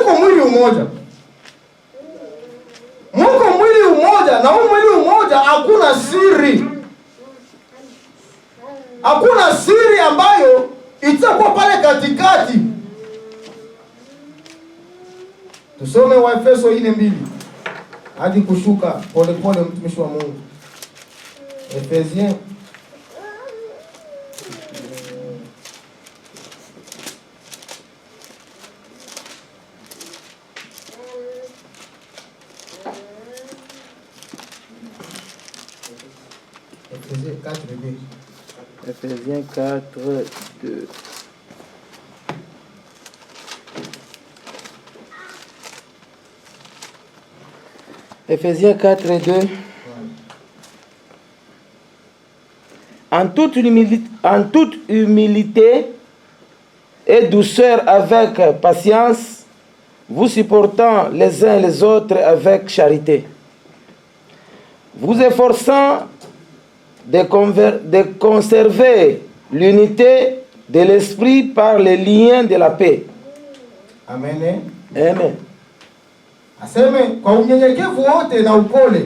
muko mwili umoja. Muko mwili umoja, na huu mwili umoja hakuna siri. Hakuna siri ambayo itakuwa pale katikati. Tusome Waefeso 4:2 hadi kushuka pole pole, mtumishi wa Mungu. Efesiens Ephésiens 4:2. Ephésiens 4:2. En toute humilité et douceur avec patience, vous supportant les uns les autres avec charité, vous efforçant de conserver l'unité de l'esprit par les liens de la paix. Amen. Amen. Aseme kwa unyenyekevu wote na upole,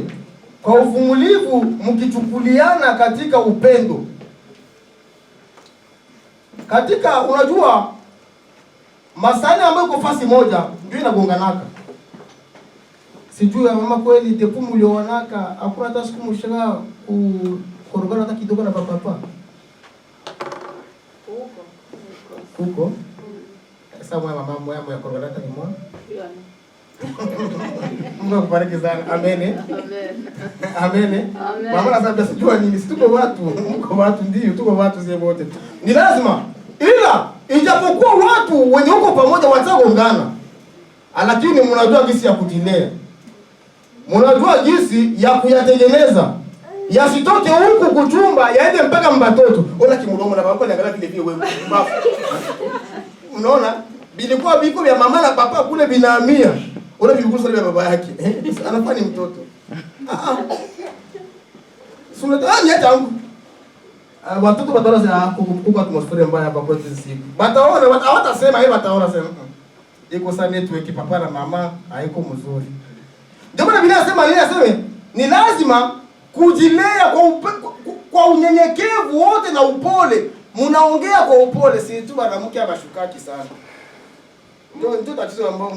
kwa uvumilivu mkichukuliana katika upendo. Katika unajua masani ambayo iko fasi moja ndio inagonganaka. Sijui mama kweli tekumu ulioonaka hakuna hata siku mshaka kukorogana hata kidogo na papa. Huko. Sasa mama moya korogana hata ni mwana. Mungu akubariki sana. Amen. Amen. Mama nasema sijua nini, situko watu, mko watu ndio, tuko watu sisi wote. Ni lazima. Ila ijapokuwa watu wenye uko pamoja watagongana. Lakini mnajua jinsi ya kujilea. Mnajua jinsi ya kuyatengeneza. Yasitoke huku kuchumba yaende mpaka mbatoto. Ona kimudomo na baba anaangalia vile vile wewe. Unaona? Bilikuwa biko vya mama na papa kule binahamia. Ona bilikuwa sasa baba yake. Anafanya mtoto. Sunata ni hata wangu. Watoto wataona sasa kuko atmosphere mbaya hapa kwa hizi siku. Bataona hawatasema yeye bataona sema. Iko sana network papa na mama haiko mzuri. Ndio maana Biblia inasema nini? Aseme ni lazima kujilea kwa unyenyekevu wote na upole. Mnaongea kwa upole, si tu mwanamke abashukaki sana. Ndio tatizo ambalo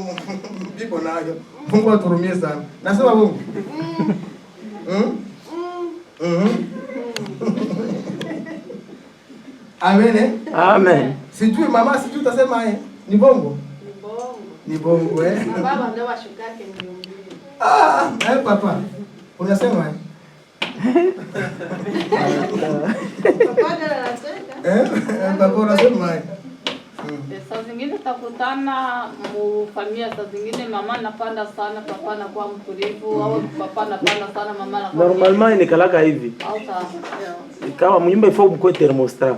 biko nayo. Mungu aturumie sana. Nasema Mungu. Amen. Amen. Sijui mama, sijui utasema ni bongo. Ni bongo Baba ndio washukake ndio. Papa. Unasema Papa unasema Saa zingine takutana mu familia, saa zingine mama anapanda sana, papa anakuwa mtulivu, au papa anapanda sana, mama anakuwa. Normalement nikalaka hivi. Kama mnyumba ifo mko thermostat.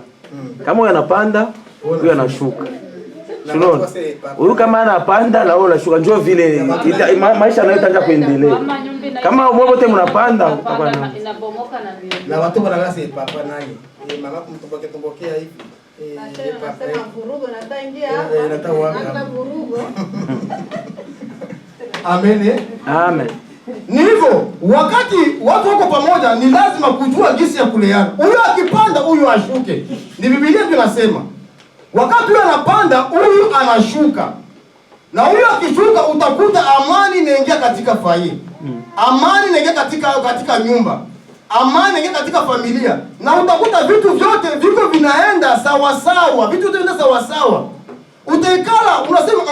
Kama huyu anapanda, huyu anashuka. Tunaona. Huyu kama anapanda na wewe unashuka, njoo vile maisha nayo itaanza kuendelea. Kama wote mnapanda inabomoka na vile. Na watu wanaanza papa nani? Mama kumtombokea hivi. Nasema vurugo nataingia hapa. Hata vurugo. Amen. Amen. Ni hivyo, wakati watu wako pamoja ni lazima kujua jinsi ya kuleana. Huyu akipanda huyu ashuke. Ni Biblia tunasema. Wakati huyu anapanda huyu anashuka. Na huyu akishuka utakuta amani inaingia katika familia. Amani inaingia katika nyumba. Amani inaingia katika familia. Na utakuta vitu vyote viko vinaenda sawa sawa. Vitu vyote vinaenda sawa sawa. Utaikala unasema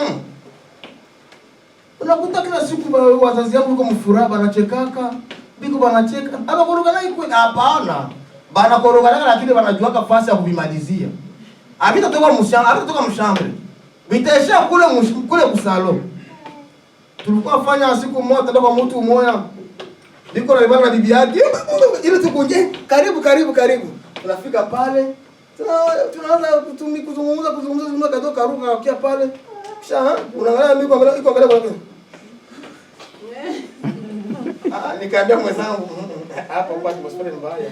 unakuta kila siku wazazi wangu wako mfuraha banachekaka, biko banacheka. Hapa korogana iko hapana. Bana korogana lakini banajuaka fasi ya kubimalizia. Habitatoka mshambre. Bitaisha kule kusalo. Tulikuwa fanya siku moja tenda kwa mtu mmoja. Biko na ibana bibi yake. Ile tukunje karibu. Tunafika pale. Tunaanza kuzungumza kadoka karuka kia pale. Kisha unaangalia mimi iko angalia kwa nikaambia mwenzangu hapa kwa atmosphere mbaya.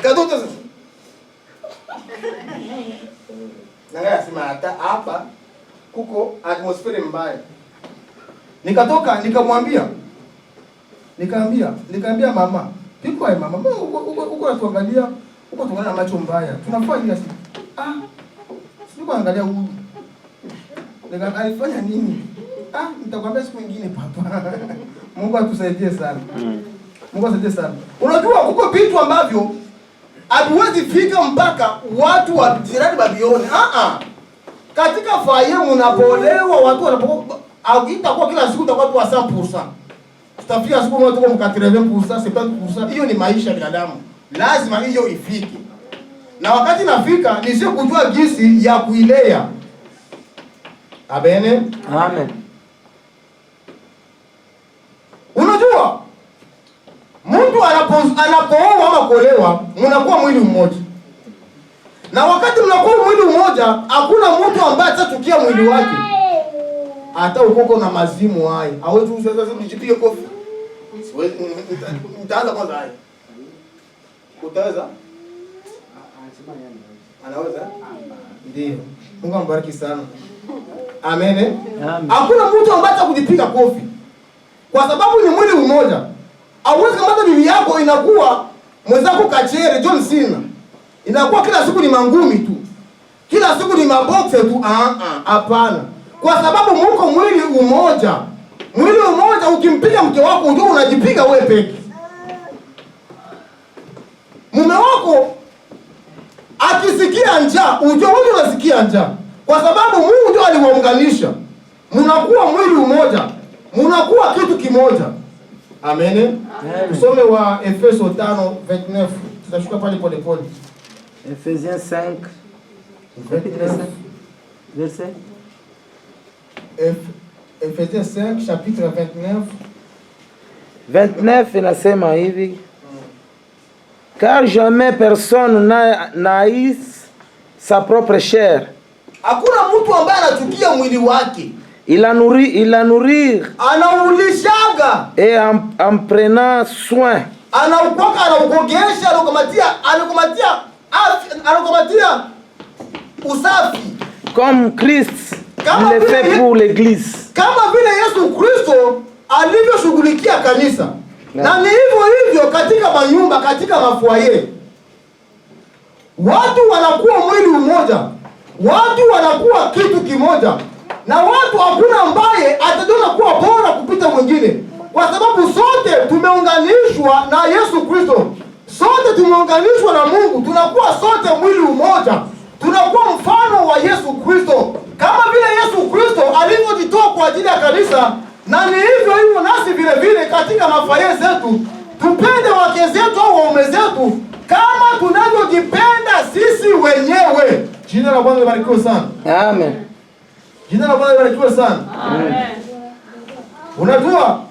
Kadoka sasa. Nanga sema hata hapa kuko atmosphere mbaya. Nikatoka nikamwambia nikaambia mama, piko hai mama, uko natuangalia, uko tunaona macho mbaya. Tunafanya nini? Sio angalia huyu. Alifanya nini? Nitakwambia siku nyingine papa. Mungu atusaidie sana. Mungu atusaidie sana. Unajua huko vitu ambavyo hatuwezi fika mpaka watu wa jirani babione. Katika faye mnapolewa watu wanapokuwa itakuwa kila siku utakuwa tu 100%. Tutafika siku moja tuko mkatireve mpusa, 70%. Hiyo ni maisha ya binadamu. Lazima hiyo ifike. Na wakati nafika nisio kujua jinsi ya kuilea. Amen. Amen. Unajua mtu anapooa ama kuolewa mnakuwa mwili mmoja. Na wakati mnakuwa mwili mmoja, hakuna mtu ambaye atachukia mwili wake. Hata ukoko na mazimu hai. Hawezi ushaza nijipige kofi. Siwezi nitaanza kwanza hai. Utaweza? Anaweza? Ndio. Mungu ambariki sana. Amen. Amen. Hakuna mtu ambaye atakujipiga kofi. Kwa sababu ni mwili mmoja. Hauwezi kama bibi yako inakuwa mwenzako Kachere John Cena. Inakuwa kila siku ni mangumi tu. Kila siku ni maboxe tu. Hapana. Kwa sababu mko mwili umoja. Mwili umoja ukimpiga mke wako unajua unajipiga wewe peke. Mume wako akisikia njaa, unajua wewe unasikia njaa. Kwa sababu Mungu ndio aliwaunganisha. Mnakuwa mwili umoja. Mnakuwa kitu kimoja. Amen. Tusome wa Efeso 5:29. Tutashuka pale pole pole. Ephésiens 5, verset. Ephésiens 5, chapitre 29. 29 inasema hivi. Car jamais personne n'haïsse sa propre chair. Hakuna mtu ambaye anachukia mwili wake. Il la nourrit. Anaulishaga. Et en prenant soin. Anaukoka, anaukogesha, anakumatia usafi. Comme Christ le fait pour l'église. Kama vile Yesu Kristo alivyoshughulikia kanisa. Na ni hivyo katika manyumba, katika mafuaye. Watu wanakuwa mwili mmoja. Watu wanakuwa kitu kimoja. Na watu hakuna ambaye atajiona kuwa bora kupita mwingine. Kwa sababu sote tumeunganishwa na Yesu Kristo. Sote tumeunganishwa na Mungu. Tunakuwa sote mwili mmoja. Tunakuwa mfano wa Yesu Kristo. Kama vile Yesu Kristo alivyojitoa kwa ajili ya kanisa, na ni hivyo nasi vile vile katika mafaye zetu, tupende wake zetu au waume zetu kama tunavyojipenda sisi wenyewe. Jina la Bwana libarikiwe sana. Amen. Jina la Bwana libarikiwe sana. Amen. Unajua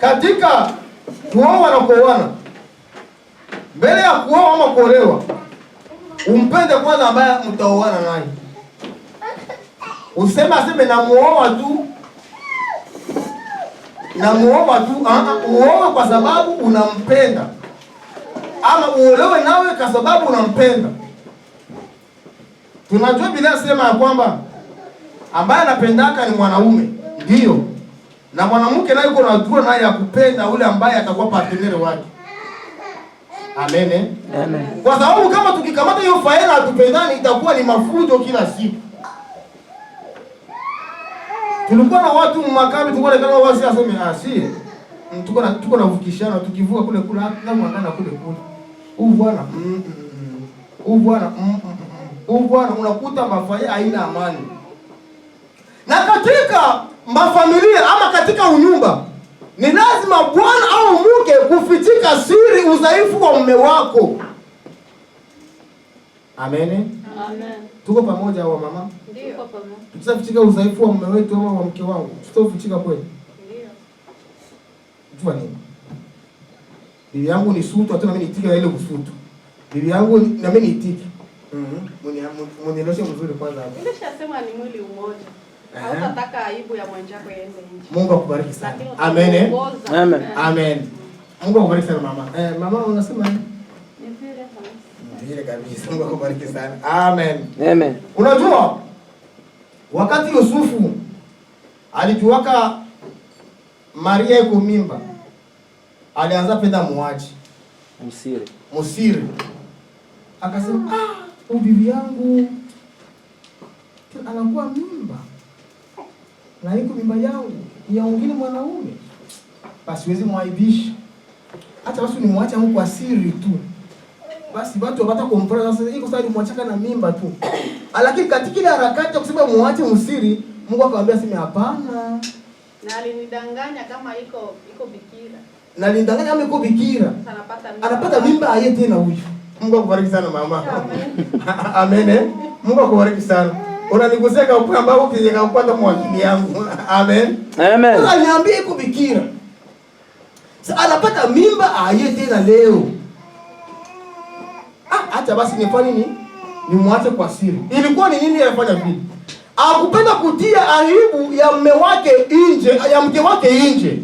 katika kuoa na kuoana, mbele ya kuoa ama kuolewa, umpende kwanza ambaye mtaoana naye. Aseme namuoa tu. Uoe kwa sababu unampenda. Ama uolewe nawe kwa sababu unampenda. Tunajua Biblia sema ya kwamba ambaye anapendaka ni mwanaume. Ndio. Na mwanamke naye yuko na dua naye ya kupenda ule ambaye atakuwa partner wake. Amen. Amen. Kwa sababu kama tukikamata hiyo faida hatupendani itakuwa ni mafujo kila siku. Tulikuwa na watu mmakambi, tulikuwa na wasi asome tuko na vukishana, tukivuka kule hata mwandana kule. Bwana unakuta mafaye haina amani. Na katika mafamilia ama katika unyumba, ni lazima bwana au mke kufichika siri udhaifu wa mume wako. Amen. Amen. Tuko pamoja wa mama? Ndio. Tuko pamoja. Tutafichika udhaifu wa mume wetu ama wa mke wangu. Tutafichika kweli? Ndio. Jua nini? Bibi yangu ni sutu, hata na mimi nitike na ile kusutu. Bibi yangu na mimi nitike. Mnieleweshe mzuri kwanza hapa. Nimeshasema ni mwili mmoja. Hautataka aibu ya mwenzako iende nje. Mungu akubariki sana. Amen. Amen. Amen. Mungu akubariki sana mama. Mama unasema nini? Vile kabisa. Mungu akubariki sana. Amen. Amen. Unajua Wakati Yusufu alijuaka Maria iko mimba, alianza penda muaji Musiri. Akasema, bibi yangu anakuwa mimba. Na iko mimba yangu ya mwingine mwanaume. Basi siwezi muaibisha. Hata basi nimwacha huko kwa siri tu. Basi watu wapata kumfanya sasa iko sasa nimwachaka na mimba tu. Lakini katika ile harakati ya kusema muache Musiri, Mungu akamwambia sema hapana. Na alinidanganya kama iko bikira. Na alinidanganya kama iko bikira. Anapata mimba aye tena huyu. Mungu akubariki sana mama. Amen. Mungu akubariki sana. Unaniguseka hapo ambao ukijeka kupata mwakili yangu. Amen. Amen. Sasa niambie iko bikira. Sasa anapata mimba aye tena leo. Acha basi nifanye nini? Nimwache kwa siri. Ilikuwa ni nini alifanya vile? Hakupenda kutia aibu ya mume wake nje, ya mke wake nje.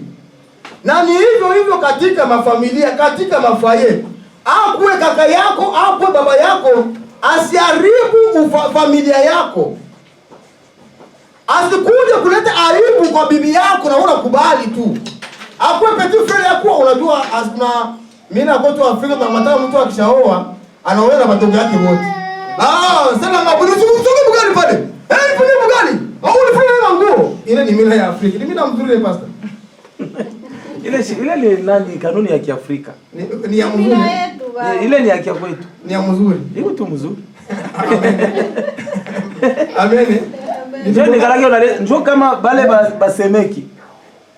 Na ni hivyo hivyo katika mafamilia, katika mafaye. Akuwe kaka yako, akuwe baba yako, asiharibu familia yako. Asikuje kuleta aibu kwa bibi yako na unakubali tu. Akuwe petit frère yako, unajua asna mimi na koto Afrika na matao mtu akishaoa, anaoa na watoto yake wote. Sana ngabuni suku bugani pale. Fanya bugani. Au ulifanya nguo. Ile ni mila ya Afrika. Ni mila mzuri ile pastor. Ile ni nani kanuni ya Kiafrika? Ni ya mzuri. Ile ni ya kwetu. Ni ya mzuri. Iko tu mzuri. Amen. Ndio nikalage njoo kama bale basemeki.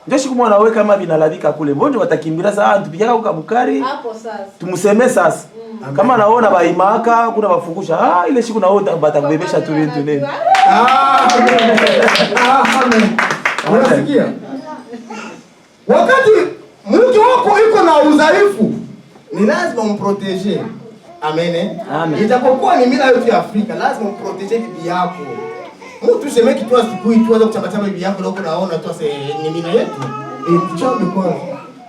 Ndio siku mwana wewe kama binaladika kule. Mbona watakimbira sasa tupigaka kwa Bukari? Hapo sasa. Tumseme sasa. Kama naona baimaka kuna bafungusha ile siku naota batakubebesha tu vitu nini. Amen. Unasikia? Wakati mke wako iko na udhaifu, ni lazima umprotege. Amen. Itakokuwa ni mila yote ya Afrika, lazima umprotege bibi yako. Mtu semeki tu asikui tu aza kuchambachamba bibi yako leo naona tu ase ni mila yetu. Mchambe kwanza.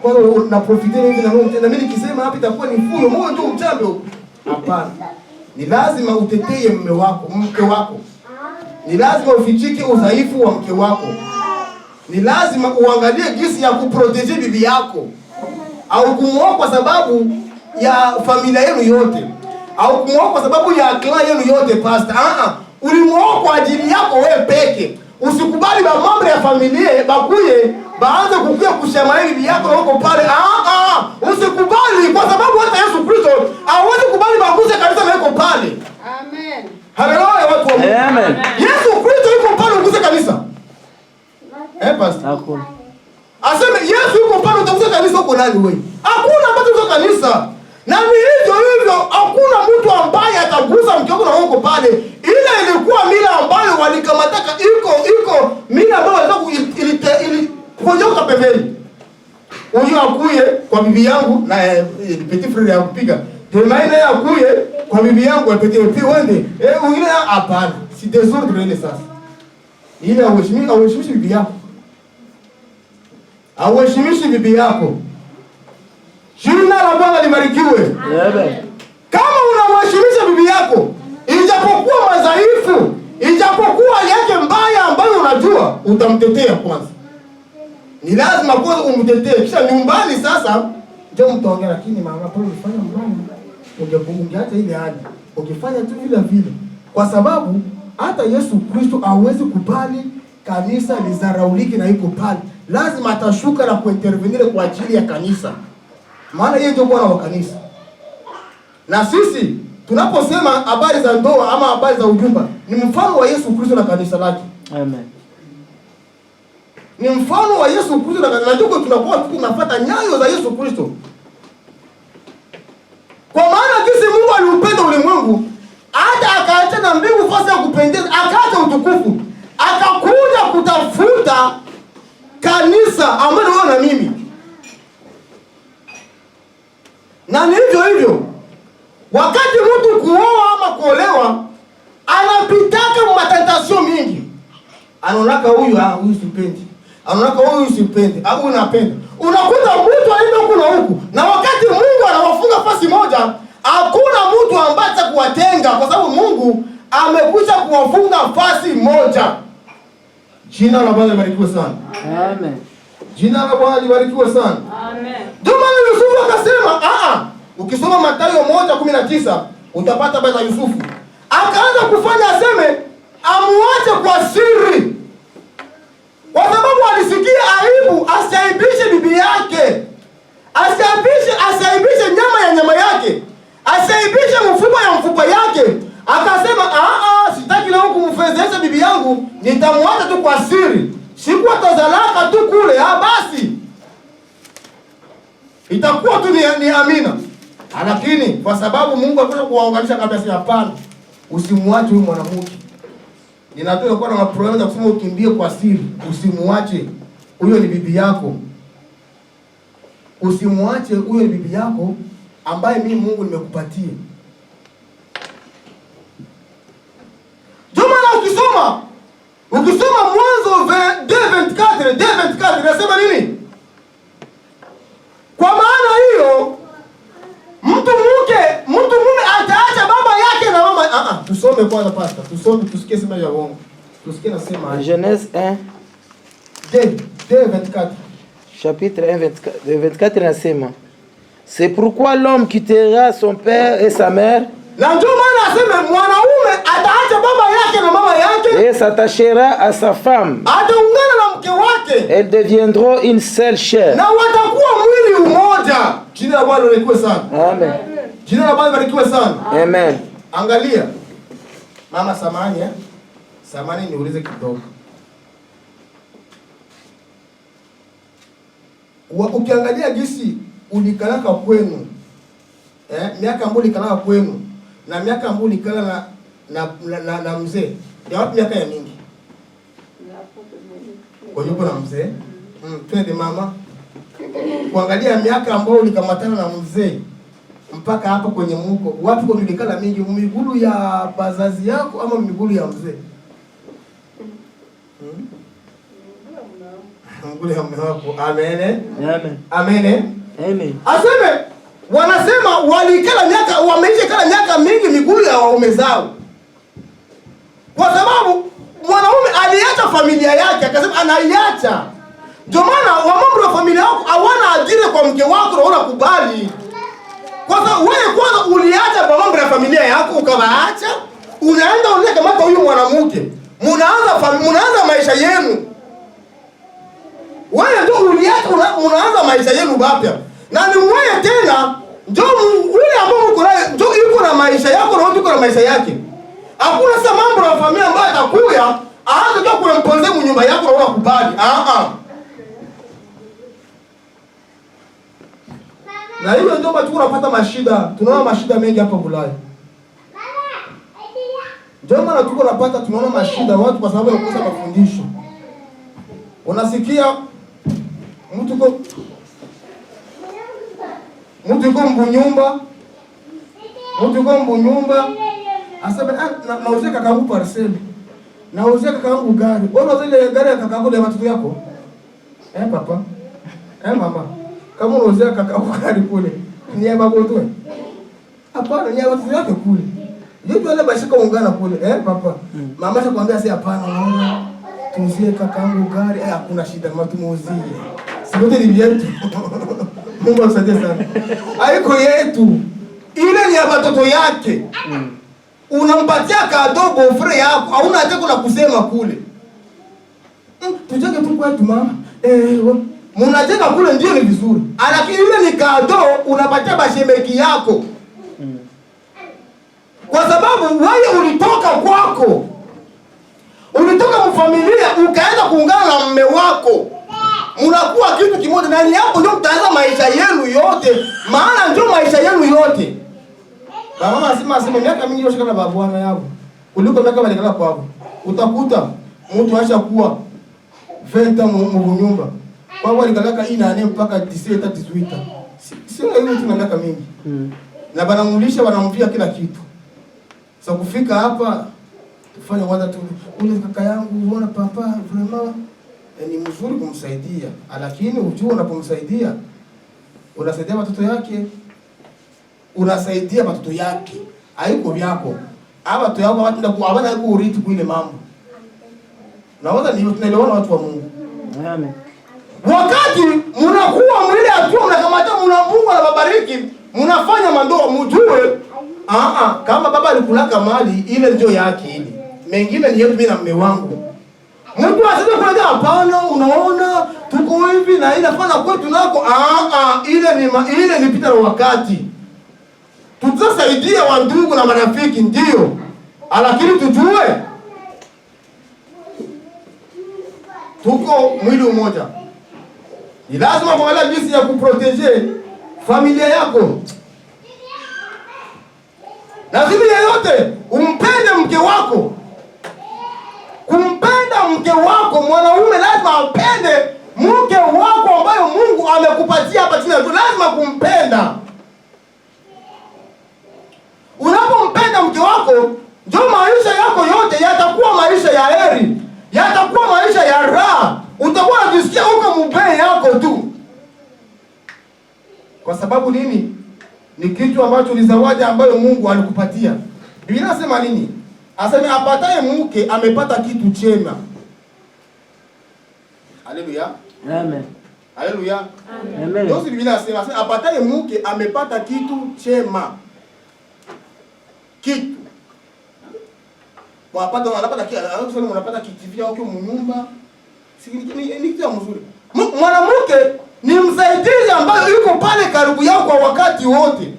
Kwanza na profite hivi na mimi nikisema hapa itakuwa ni fuyo, moyo tu mchambe huko. Hapana. Ni lazima utetee mume wako, mke wako. Ni lazima ufichike udhaifu wa mke wako. Ni lazima uangalie jinsi ya kuprotege bibi yako. Au kumuoa kwa sababu ya familia yenu yote. Au kumuoa kwa sababu ya clan yenu yote pastor. Ulimuoa kwa ajili yako wewe peke. Usikubali mambo ya familia bakuye baanze kukuja kushamani bibi yako na uko pale. Usikubali kwa sababu hata Yesu Kristo hawezi kubali baguze kanisa na uko pale. Amen. Haleluya watu wa Mungu. Amen. Yesu Kristo yuko pale uguze kanisa. Pastor. Hakuna. Aseme Yesu yuko pale utaguze kanisa uko nani wewe? Hakuna ambaye yuko kanisa. Na ni hivyo hakuna mtu ambaye atagusa mke wako na uko pale. Ile ilikuwa mila ambayo walikamataka iko mila ambayo walikuwa iliponyoka pembeni. Huyu akuye kwa bibi yangu na petit frère ya kupiga. Demain ya akuye kwa bibi yangu na petit frère wende. Wengine hapana. Si désordre ile sasa. Ile hauheshimishi bibi yako. Hauheshimishi bibi yako. Jina la Bwana libarikiwe. Amen. Kama unamheshimisha bibi yako, ijapokuwa madhaifu, ijapokuwa yake mbaya ambayo unajua, utamtetea kwanza. Ni lazima kwanza umtetee. Kisha nyumbani sasa ndio mtaongea, lakini mama pole ulifanya mbaya. Ungeacha ile hali. Ukifanya tu vile. Kwa sababu hata Yesu Kristo hawezi kubali kanisa lizaraulike na iko pale. Lazima atashuka na kuintervenir kwa ajili ya kanisa. Maana yeye ndio bwana wa kanisa. Na sisi tunaposema habari za ndoa ama habari za ujumba, ni mfano wa Yesu Kristo na kanisa lake. Amen. Ni mfano wa Yesu Kristo na kanisa lake, tunakuwa tunafuata nyayo za Yesu Kristo. Kwa maana jinsi Mungu aliupenda ulimwengu, hata akaacha na mbingu fasi ya kupendeza, akaacha utukufu, akakuja kutafuta kanisa ambalo wewe na mimi. Na ni hivyo wakati mtu kuoa ama kuolewa anapitaka matentasio mingi. Anaonaka huyu sipendi. Anaonaka huyu sipendi. Au unapenda. Unakuta mtu aenda huku na huku. Na wakati Mungu anawafunga fasi moja, hakuna mtu ambaye atakuwatenga kwa sababu Mungu amekuja kuwafunga fasi moja. Jina la Bwana libarikiwe sana. Amen. Jina la Bwana libarikiwe sana. Amen. Ndio maana Yusufu akasema, ukisoma Mathayo 1:19 utapata habari za Yusufu. Akaanza kufanya aseme amuache kwa siri. Kwa sababu alisikia aibu, asiaibishe bibi yake. Asiaibishe nyama yake. Asiaibishe mfupa ya mfupa yake. Akasema, sitaki leo kumfezesha bibi yangu, nitamwacha tu kwa siri. Siku atazalaka tu kule, basi. Itakuwa tu ni amina. Lakini kwa sababu Mungu alikuwa kuwaunganisha kabisa, hapana. Usimwache huyu mwanamke. Ninatoka kwa na problem za kusema ukimbie kwa siri, usimwache. Huyo ni bibi yako. Usimwache, huyo ni bibi yako ambaye mimi Mungu nimekupatia. Ukisoma Mwanzo 2:24 inasema nini? Kwa maana hiyo mtu mume ataacha baba yake na mama. Tusome kwanza pastor. Tusome tusikie sema ya uongo. Tusikie nasema Genèse 1 2:24. Chapitre 1 24 nasema, c'est pourquoi l'homme quittera son père et sa mère. Na ndio maana aseme mwanaume ataacha baba yake na mama yake, et s'attachera à sa femme. Ataungana na mke wake. Elles deviendront une seule chair. Na watakuwa mwili mmoja. Jina la Bwana libarikiwe sana. Amen. Jina la Bwana libarikiwe sana. Amen. Angalia. Mama samani, Samani niulize kidogo. Ukiangalia jinsi ulikalaka kwenu, miaka ambayo ulikalaka kwenu na miaka ambayo ulikala na mzee, ya wapi miaka ya mingi? Kwa yupo na mzee? Twende mama. Kuangalia miaka ambayo ulikamatana na mzee mpaka hapa kwenye muko, wapi kwa ulikala mingi, migulu ya bazazi yako ama migulu ya mzee? Migulu ya mume wako. Amen. Amen. Amen. Amen. Aseme wanasema wameishi kala miaka mingi migulu ya waume zao. Kwa sababu mwanaume aliacha familia yake, akasema anaiacha. Ndio maana wamambo wa familia yako hawana ajira kwa mke wako na unakubali. Kwa sababu wewe kwanza uliacha mambo ya familia yako ukawaacha, unaenda unakamata huyu mwanamke. Mnaanza maisha yenu. Wewe ndio uliacha unaanza maisha yenu bapya. Na ni wewe tena ndio ule ambao uko naye ndio yuko na maisha yako na uko na maisha yake. Hakuna sasa mambo ya familia ambayo atakuya aanze tu kulemponze nyumba yako na unakubali. Na hiyo ndio watu wanapata mashida. Tunaona mashida mengi hapa Ulaya. Ndio maana tunaona mashida watu kwa sababu ya kukosa mafundisho. Unasikia mtu yuko mbunyumba asema nauzia kakaangu parcel, nauzia kakaangu gari. Wewe unauza gari ya kakaangu na watoto yako? Papa. Mama. Kama unauzia kakaangu gari kule, ni ya baba tu. Hapana, ni ya watoto yake kule. Yeye wale bashika ungana kule. Papa. Mama atakwambia si hapana, unaona. Tuuzie kakaangu gari, hakuna shida, mama tumuuzie. Sibote ni vyetu. Mungu asaidie sana. Haiko yetu. Ile ni ya watoto yake. Unampatia kadogo free yako, hauna haja kuna kusema kule. Tujenge tu kwetu mama. Mnajenga kule ndio ni vizuri. Lakini yule ni kado unapatia bashemeki yako. Kwa sababu wewe ulitoka kwako. Ulitoka mfamilia ukaenda kuungana na mume wako. Mnakuwa kitu kimoja na ni hapo ndio mtaanza maisha yenu yote. Maana ndio maisha yenu yote. Mama asema miaka mingi yoshika na babu wana yao. Kuliko miaka walikala kwao. Utakuta mtu acha kuwa 20 mu nyumba. Kwao alikalaka ina mpaka 17 18. Sio hiyo tu miaka mingi. Na banamulisha wanamvia kila kitu. Sasa kufika hapa tufanye kwanza tu ule kaka yangu unaona papa vraiment ni mzuri kumsaidia, lakini ujue unapomsaidia unasaidia watoto yake, unasaidia watoto yake, haiko vyako. Hapa tu yako watu ndio hawana urithi kwa ile mambo. Naona ni tunaelewana watu wa Mungu. Amen. Wakati mnakuwa mwile hatua mnakamata Mungu anawabariki, mnafanya mandoa mjue kama baba alikulaka mali ile ndio yake ile. Mengine ni yetu mimi na mume wangu. Mtu asije kulaga hapana, unaona tuko hivi na ile fana kwetu nako ile ni pita wakati. Tutasaidia wa ndugu na marafiki ndio. Lakini tujue tuko mwili mmoja. Ni lazima kuangalia jinsi ya kuprotege familia yako. Lazima yeyote umpende mke wako. Kumpenda mke wako, mwanaume lazima apende mke wako ambayo Mungu amekupatia hapa chini. Lazima kumpenda. Unapompenda mke wako, ndio maisha yako yote yatakuwa maisha ya heri, yatakuwa maisha ya raha. Utakuwa unajisikia huko mbele yako tu. Kwa sababu nini? Ni kitu ambacho ni zawadi ambayo Mungu alikupatia. Biblia inasema nini? Asema apataye mke amepata kitu chema. Haleluya. Amen. Haleluya. Amen. Ndio Biblia inasema apataye mke amepata kitu chema. Kitu. Unapata kitivia huko mnyumba. Ni kitu mzuri. Mwanamke ni msaidizi ambaye yuko pale karibu yako kwa wakati wote.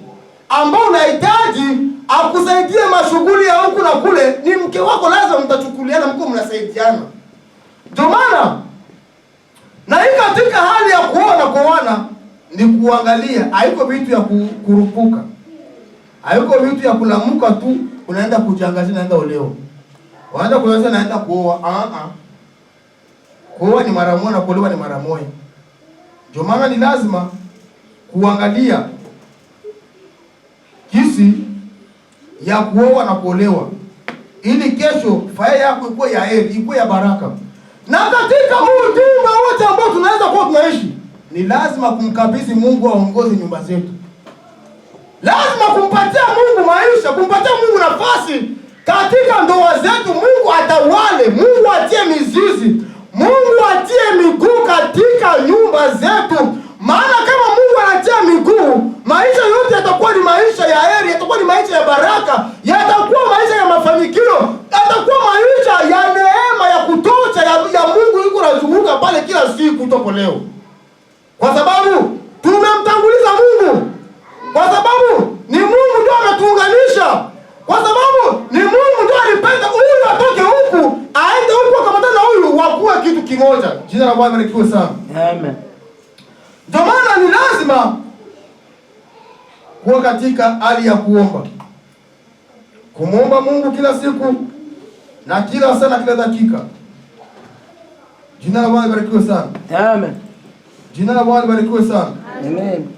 Ambao unahitaji akusaidie mashughuli ya huku na kule, ni mke wako, lazima mtachukuliana, mko mnasaidiana. Ndio maana na hii katika hali ya kuona kuoana ni kuangalia, haiko vitu ya kurupuka. Haiko vitu ya kulamuka tu unaenda kujiangazia naenda oleo. Waanza kuanza naenda kuoa. Kuoa ni mara moja na kuolewa ni mara moja. Ndio maana ni lazima kuangalia kisi ya kuoa na kuolewa ili kesho faida yako ikuwe ya heri, ikuwe ya baraka. Na katika ujumbe wote ambao tunaweza kuwa tunaishi, ni lazima kumkabidhi Mungu aongoze nyumba zetu. Lazima kumpatia Mungu maisha, kumpatia Mungu nafasi katika ndoa zetu. Mungu atawale, Mungu atie mizizi, Mungu atie miguu katika nyumba zetu. Maana kama Mungu anatia miguu, maisha yote yatakuwa ni maisha ya heri, yatakuwa ni maisha ya baraka, yatakuwa maisha ya mafanikio, yatakuwa maisha ya neema ya kutosha ya Mungu yuko anazunguka pale kila siku toka leo. Kwa sababu tumemtanguliza Mungu. Kwa sababu ni Mungu ndio ametuunganisha. Kwa sababu ni Mungu ndio alipenda huyu atoke huku, aende huku akamata na huyu wakuwe kitu kimoja. Jina la Bwana likiwe sana. Amen. Ndio maana ni lazima kuwa katika hali ya kuomba. Kumuomba Mungu kila siku na kila saa na kila dakika. Jina la Bwana libarikiwe sana. Amen. Jina la Bwana libarikiwe sana. Amen.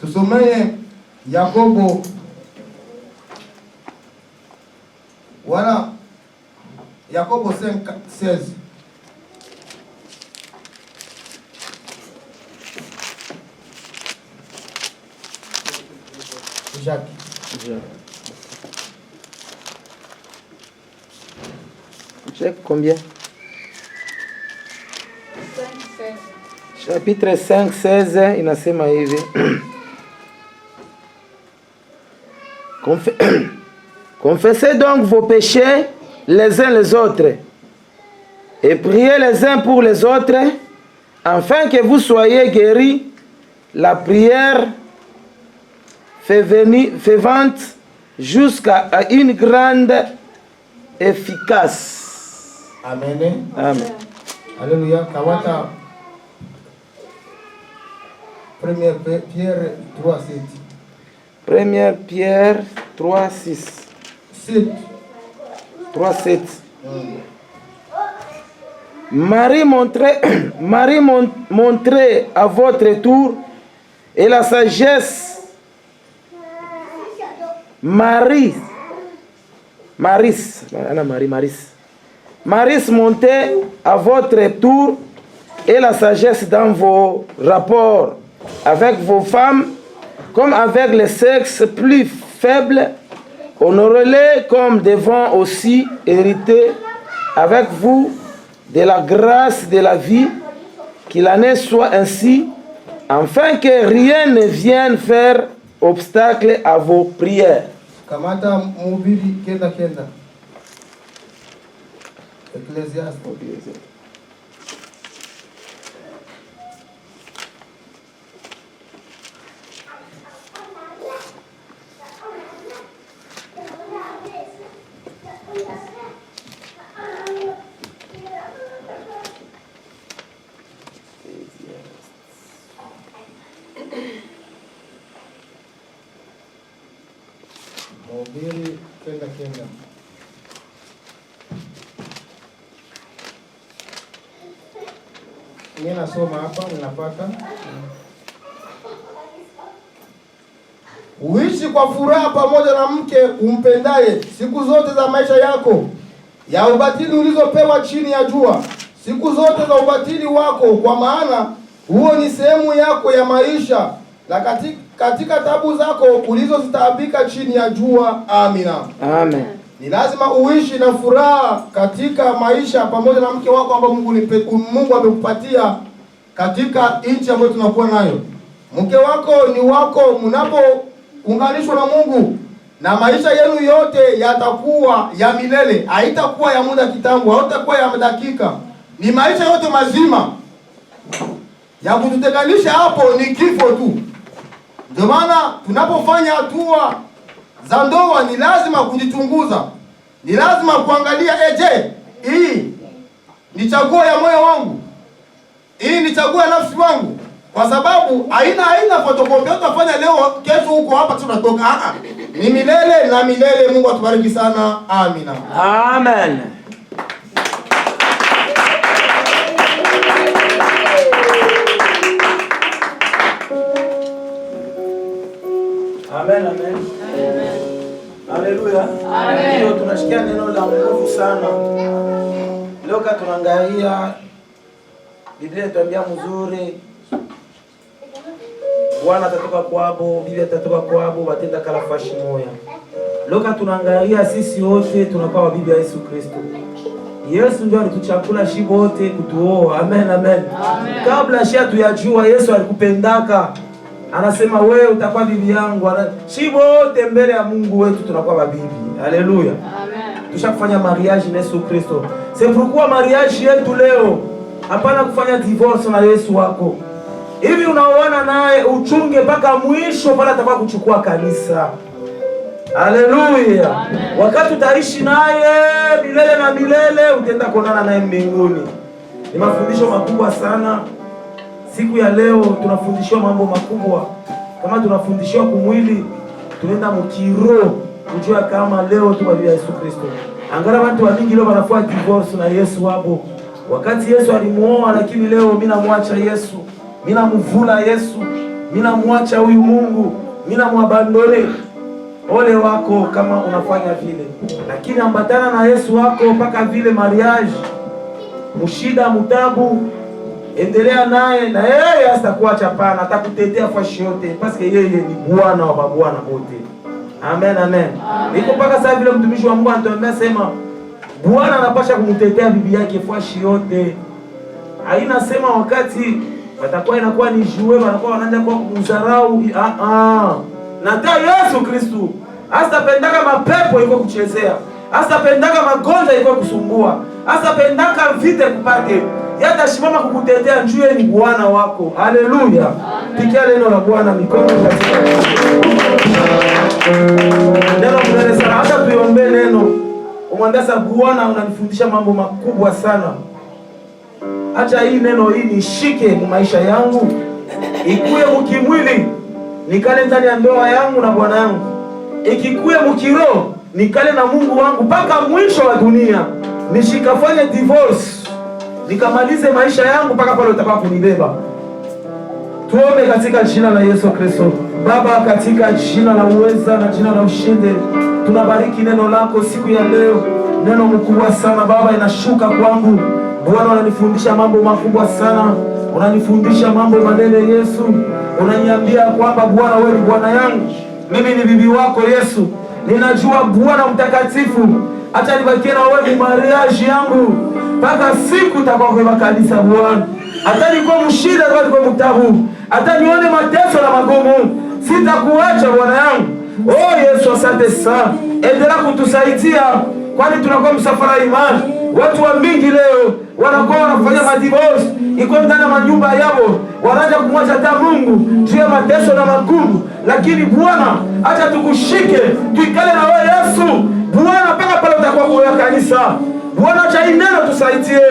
Tusomee Yakobo Yakobo 5:16. Jacques. Jacques combien? 5:16. Chapitre 5:16 inasema hivi. Confessez donc vos péchés les uns les autres et priez les uns pour les autres afin que vous soyez guéris. La prière fervente jusqu'à une grande efficace. Amen. Amen. Alléluia. Kawata 1 Pierre 3:7. 1 Pierre 3:6. 3:7. Marie, montrez à votre tour et la sagesse. Marie, montez à votre tour et la sagesse dans vos rapports avec vos femmes, comme avec les sexes plus faibles. Honorez-les comme devant aussi hériter avec vous de la grâce de la vie, qu'il en soit ainsi, afin que rien ne vienne faire obstacle à vos prières. Kamata Mhubiri kenda. Ecclesiastes. Mhubiri kenda. Mimi nasoma hapa, ninapata. Uishi kwa furaha pamoja na mke umpendaye siku zote za maisha yako ya ubatili ulizopewa chini ya jua, siku zote za ubatili wako, kwa maana huo ni sehemu yako ya maisha, na katika tabu zako ulizozitabika chini ya jua. Amina. Amen. Ni lazima uishi na furaha katika maisha pamoja na mke wako ambaye Mungu amekupatia katika nchi ambayo tunakuwa nayo. Mke wako ni wako mnapounganishwa na Mungu, na maisha yenu yote yatakuwa ya milele. Haitakuwa ya muda kitambo, haitakuwa ya dakika. Ni maisha yote mazima. Ya kututenganisha hapo ni kifo tu. Ndio maana tunapofanya hatua za ndoa ni lazima kujichunguza. Ni lazima kuangalia, je, hii ni chaguo ya moyo wangu? Hii ni chaguo ya nafsi wangu? Kwa sababu haina fotokopi. Utafanya leo, kesho huko hapa tunatoka. Ni milele na milele. Mungu atubariki sana. Amina. Amen. Amen, amen. Haleluya. Ndio tunashikia neno la nguvu sana. Leo tunaangalia Biblia inatuambia mzuri. Bwana atatoka kwabo, Biblia atatoka kwabo, watenda kalafashi moya. Leo tunaangalia sisi wote tunakuwa wa Biblia Yesu Kristo. Yesu ndio alituchakula shibo wote kutuoa. Amen, amen. Kabla shia tuyajua Yesu alikupendaka. Anasema wewe utakuwa bibi yangu. Shibo wote mbele ya Mungu wetu tunakuwa mabibi. Haleluya. Amen. Tushakufanya mariage na Yesu Kristo. C'est pourquoi mariage yetu leo hapana kufanya divorce na Yesu wako. Hivi unaoana naye uchunge mpaka mwisho pale atakuwa kuchukua kanisa. Haleluya. Wakati utaishi naye milele na milele, utaenda kuonana naye mbinguni. Ni mafundisho makubwa sana. Siku ya leo tunafundishwa mambo makubwa. Kama tunafundishwa kumwili, tunaenda mkiro kujua kama leo tu kwa Yesu Kristo. Angara watu wengi leo wanafuata divorce na Yesu hapo. Wakati Yesu alimuoa, lakini leo mimi namwacha Yesu. Mimi namvula Yesu. Mimi namwacha huyu Mungu. Mimi namwabandone. Ole wako kama unafanya vile. Lakini ambatana na Yesu wako mpaka vile mariage. Mushida mutabu, endelea naye na yeye asitakuacha pana, atakutetea fashi yote parce que yeye ni Bwana wa mabwana wote. Amen, amen. Iko mpaka sasa vile mtumishi wa Mungu anatuambia sema Bwana anapasha kumtetea bibi yake fashi yote. Haina sema wakati watakuwa inakuwa ni jouer, wanakuwa wanaanza kwa kumdharau. Na hata Yesu Kristo asitapendaka mapepo iko kuchezea. Asitapendaka magonjwa iko kusumbua. Asitapendaka vita kupate. Yata shimama kukutetea njue ni Bwana wako. Haleluya. Pikia neno la Bwana mikono katika. Neno mbele sana. Hata tuiombe neno. Umwambia Bwana unanifundisha mambo makubwa sana. Acha hii neno hii nishike mu maisha yangu. Ikuye mkimwili nikale ndani ya ndoa yangu na Bwana yangu. Ikikuye mkiroho nikale na Mungu wangu mpaka mwisho wa dunia. Nishikafanye divorce. Nikamalize maisha yangu mpaka pale utakapo kunibeba. Tuombe katika jina la Yesu Kristo. Baba, katika jina la uweza na jina la ushindi, tunabariki neno lako siku ya leo. Neno mkubwa sana Baba inashuka kwangu. Bwana unanifundisha mambo makubwa sana. Unanifundisha mambo manene Yesu. Unaniambia kwamba Bwana wewe ni Bwana yangu. Mimi ni bibi wako Yesu. Ninajua Bwana mtakatifu. Acha nibakie na wewe mariage yangu. mpaka siku utakuwa kwa kanisa Bwana. Hata niko mshida kwa mtabu, hata nione mateso na magumu, sitakuacha Bwana yangu. Oh Yesu, asante sana. Endelea kutusaidia, kwani tunakuwa msafara imani. Watu wa mingi leo wanakuwa wanafanya madivorce, iko ndani ya manyumba yao, wanaanza kumwacha hata Mungu juu ya mateso na magumu. Lakini Bwana, acha tukushike, tuikale na wewe Yesu. Bwana, mpaka pale utakuwa kwa kanisa. Bwana, acha ineno tusaidie.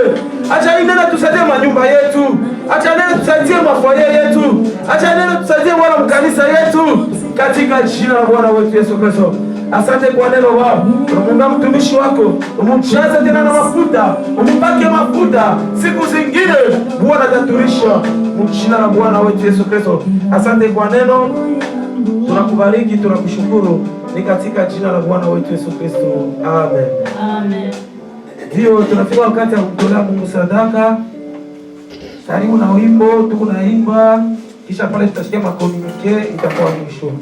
Acha ineno tusaidie manyumba yetu. Acha ineno tusaidie mafoye yetu. Acha ineno tusaidie Bwana mkanisa yetu. Katika jina la Bwana wetu Yesu Kristo. Asante kwa neno Baba. Tunamuomba mtumishi wako, umjaze tena na mafuta, umpake mafuta siku zingine Bwana ataturisha. Mjina la Bwana wetu Yesu Kristo. Asante kwa neno. Tunakubariki, tunakushukuru. Ni katika jina la Bwana wetu Yesu Kristo. Amen. Amen. Ndio tunafika wakati wa kumtolea Mungu sadaka. Karibu na wimbo tuko naimba, kisha pale tutasikia makomunike, itakuwa mwisho.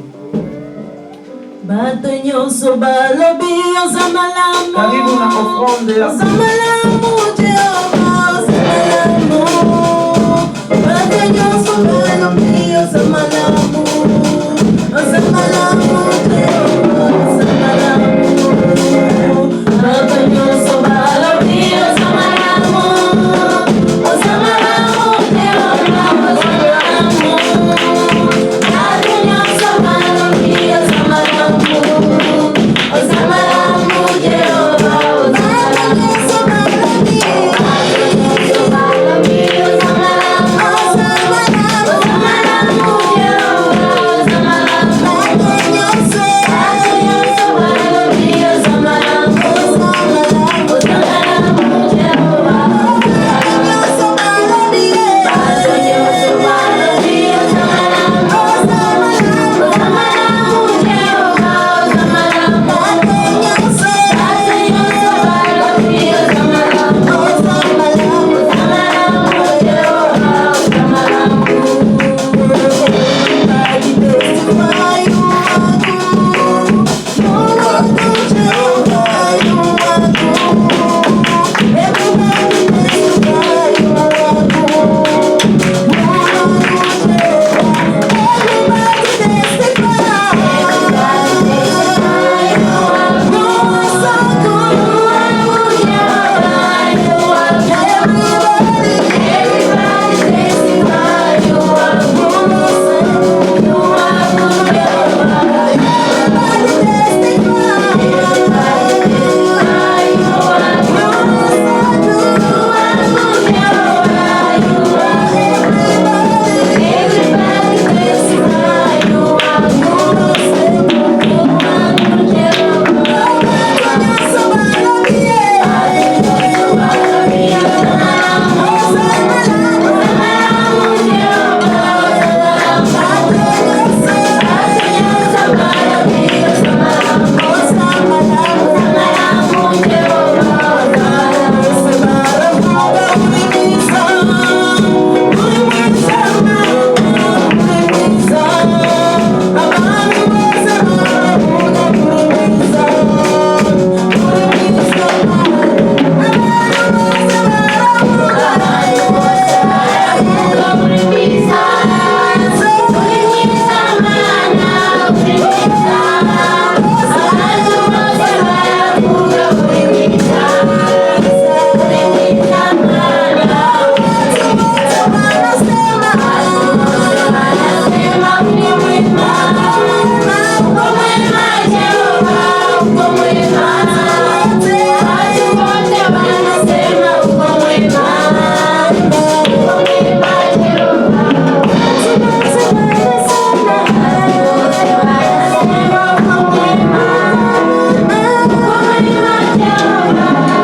Bato nyonso balobi ozamalamu. Karibu na offrande ya ozamalamu Jehova ozamalamu. Bato nyonso balobi ozamalamu. Ozamalamu Jehova ozamalamu. Bato nyonso balobi ozamalamu. Ozamalamu Jehova ozamalamu. Bato nyonso balobi ozamalamu. Ozamalamu Jehova ozamalamu.